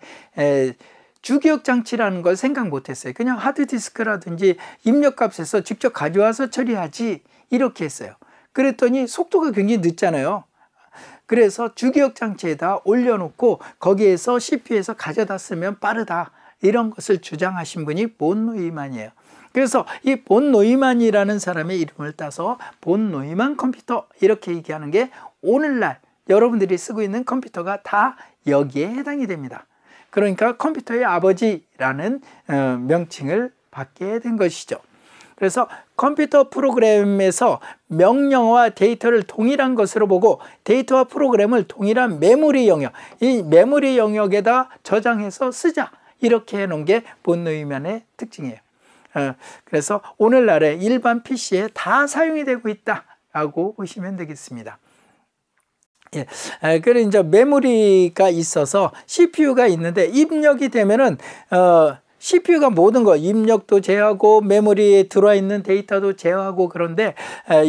주기억 장치라는 걸 생각 못했어요. 그냥 하드디스크라든지 입력값에서 직접 가져와서 처리하지 이렇게 했어요. 그랬더니 속도가 굉장히 늦잖아요. 그래서 주기억 장치에다 올려놓고 거기에서 CPU에서 가져다 쓰면 빠르다. 이런 것을 주장하신 분이 본 노이만이에요. 그래서 이 본 노이만이라는 사람의 이름을 따서 본 노이만 컴퓨터 이렇게 얘기하는 게 오늘날 여러분들이 쓰고 있는 컴퓨터가 다 여기에 해당이 됩니다. 그러니까 컴퓨터의 아버지라는 명칭을 받게 된 것이죠. 그래서 컴퓨터 프로그램에서 명령어와 데이터를 동일한 것으로 보고 데이터와 프로그램을 동일한 메모리 영역, 이 메모리 영역에다 저장해서 쓰자. 이렇게 해놓은 게 본 노이만의 특징이에요. 그래서 오늘날의 일반 PC에 다 사용이 되고 있다라고 보시면 되겠습니다. 예, 그래 이제 메모리가 있어서 CPU가 있는데 입력이 되면은 CPU가 모든 거 입력도 제어하고 메모리에 들어와 있는 데이터도 제어하고 그런데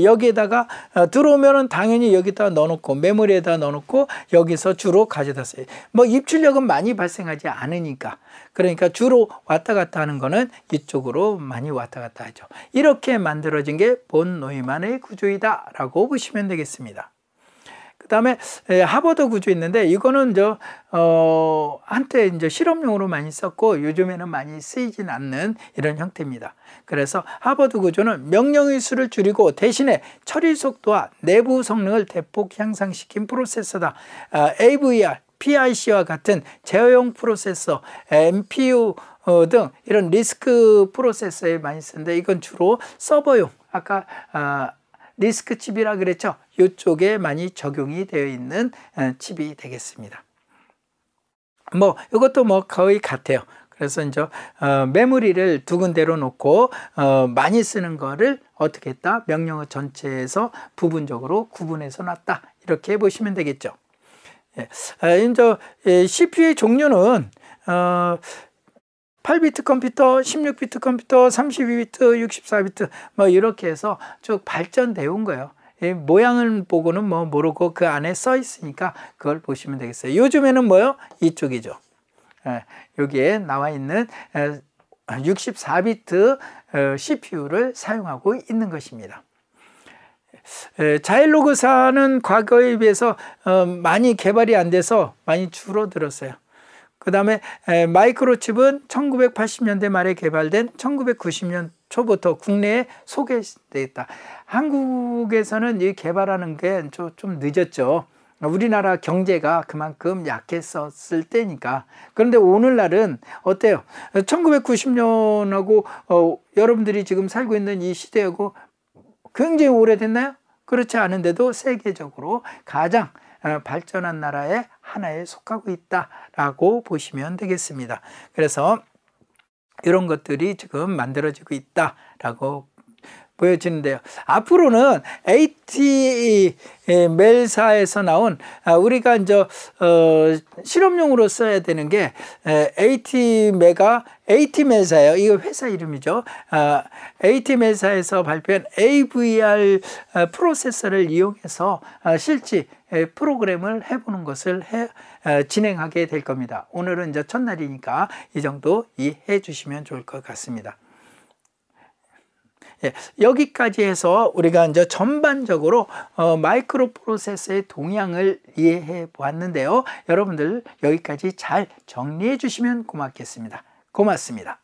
여기에다가 들어오면은 당연히 여기다 넣어놓고 메모리에다 넣어놓고 여기서 주로 가져다 써요. 뭐 입출력은 많이 발생하지 않으니까. 그러니까 주로 왔다 갔다 하는 거는 이쪽으로 많이 왔다 갔다 하죠. 이렇게 만들어진 게 본 노이만의 구조이다라고 보시면 되겠습니다. 그 다음에 하버드 구조 있는데 이거는 한때 이제 실험용으로 많이 썼고 요즘에는 많이 쓰이진 않는 이런 형태입니다. 그래서 하버드 구조는 명령의 수를 줄이고 대신에 처리 속도와 내부 성능을 대폭 향상시킨 프로세서다. AVR, PIC와 같은 제어용 프로세서, MPU 등 이런 리스크 프로세서에 많이 쓰는데 이건 주로 서버용, 아까 리스크 칩이라 그랬죠. 이쪽에 많이 적용이 되어 있는 칩이 되겠습니다. 뭐 이것도 뭐 거의 같아요. 그래서 이제 메모리를 두 군데로 놓고 많이 쓰는 거를 어떻게 했다? 명령어 전체에서 부분적으로 구분해서 놨다. 이렇게 보시면 되겠죠. 예. 이제 CPU의 종류는 8비트 컴퓨터, 16비트 컴퓨터, 32비트, 64비트 뭐 이렇게 해서 쭉 발전되어 온 거예요. 모양을 보고는 뭐 모르고 그 안에 써 있으니까 그걸 보시면 되겠어요. 요즘에는 뭐요? 이쪽이죠. 여기에 나와 있는 64비트 CPU를 사용하고 있는 것입니다. 자일로그사는 과거에 비해서 많이 개발이 안 돼서 많이 줄어들었어요. 그 다음에 마이크로칩은 1980년대 말에 개발된 1990년 초부터 국내에 소개되어 있다. 한국에서는 이 개발하는 게 좀 늦었죠. 우리나라 경제가 그만큼 약했었을 때니까. 그런데 오늘날은 어때요? 1990년하고 여러분들이 지금 살고 있는 이 시대하고 굉장히 오래됐나요? 그렇지 않은데도 세계적으로 가장 발전한 나라의 하나에 속하고 있다라고 보시면 되겠습니다. 그래서 이런 것들이 지금 만들어지고 있다라고 보여지는데요. 앞으로는 AT 멜사에서 나온 우리가 이제 실험용으로 써야 되는 게 AT 멜사예요. 이거 회사 이름이죠. AT 멜사에서 발표한 AVR 프로세서를 이용해서 실제 프로그램을 해보는 것을 진행하게 될 겁니다. 오늘은 이제 첫날이니까 이 정도 이해해 주시면 좋을 것 같습니다. 예, 여기까지 해서 우리가 이제 전반적으로 마이크로 프로세서의 동향을 이해해 보았는데요. 여러분들 여기까지 잘 정리해 주시면 고맙겠습니다. 고맙습니다.